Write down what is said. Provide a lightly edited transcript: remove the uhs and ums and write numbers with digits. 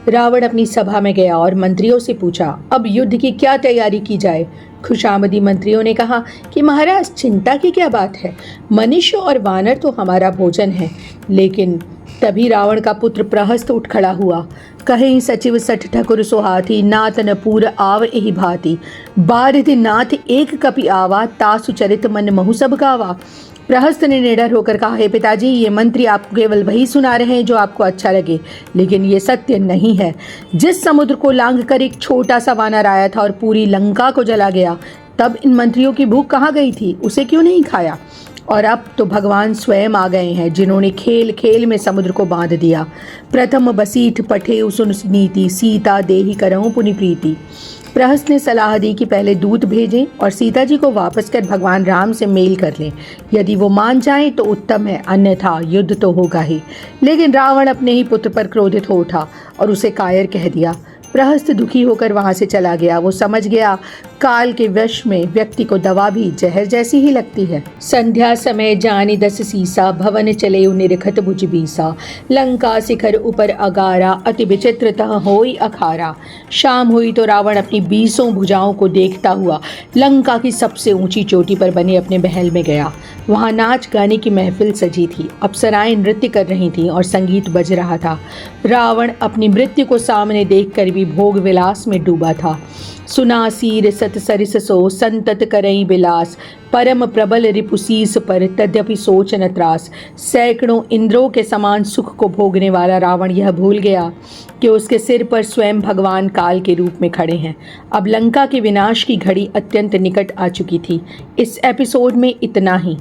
रावण अपनी सभा में गया और मंत्रियों से पूछा, अब युद्ध की क्या तैयारी की जाए। खुशामदी मंत्रियों ने कहा कि महाराज, चिंता की क्या बात है, मनुष्य और वानर तो हमारा भोजन है। लेकिन तभी रावण का पुत्र प्रहस्त उठ खड़ा हुआ। कहीं सचिव सठ ठकुर सुहाती, नात न पूर आव एहि भांति, बारिधि नाथ एक कपि आवा, तासु चरित मन महु सब गावा। प्रहस्त ने निडर होकर कहा, हे पिताजी, ये मंत्री आपको केवल वही सुना रहे हैं जो आपको अच्छा लगे, लेकिन ये सत्य नहीं है। जिस समुद्र को लांघ कर एक छोटा सा वानर आया था और पूरी लंका को जला गया, तब इन मंत्रियों की भूख कहाँ गई थी? उसे क्यों नहीं खाया? और अब तो भगवान स्वयं आ गए हैं, जिन्होंने खेल खेल में समुद्र को बांध दिया। प्रथम बसीठ पठे सुन नीति, सीता देहि करहु पुनि प्रीति। प्रहस्त ने सलाह दी कि पहले दूत भेजें और सीता जी को वापस कर भगवान राम से मेल कर लें। यदि वो मान जाएं तो उत्तम है, अन्यथा युद्ध तो होगा ही। लेकिन रावण अपने ही पुत्र पर क्रोधित हो उठा और उसे कायर कह दिया। प्रहस्त दुखी होकर वहां से चला गया। वो समझ गया, काल के वश में व्यक्ति को दवा भी जहर जैसी ही लगती है। संध्या समय जानी 10 सीसा, भवन चले निरखत भुज बीसा। लंका शिखर ऊपर अगारा, अति विचित्र तह होई अखारा। शाम हुई तो रावण अपनी 20 भुजाओं को देखता हुआ लंका की सबसे ऊंची चोटी पर बने अपने महल में गया। वहाँ नाच गाने की महफिल सजी थी, अप्सराएं नृत्य कर रही थीं और संगीत बज रहा था। रावण अपनी मृत्यु को सामने देखकर भी भोग विलास में डूबा था। सुना सीर सत सरिस सो, संतत करई बिलास। परम प्रबल रिपुसीस पर, तद्यपि सोच न त्रास। सैकड़ों इंद्रों के समान सुख को भोगने वाला रावण यह भूल गया कि उसके सिर पर स्वयं भगवान काल के रूप में खड़े हैं। अब लंका के विनाश की घड़ी अत्यंत निकट आ चुकी थी। इस एपिसोड में इतना ही।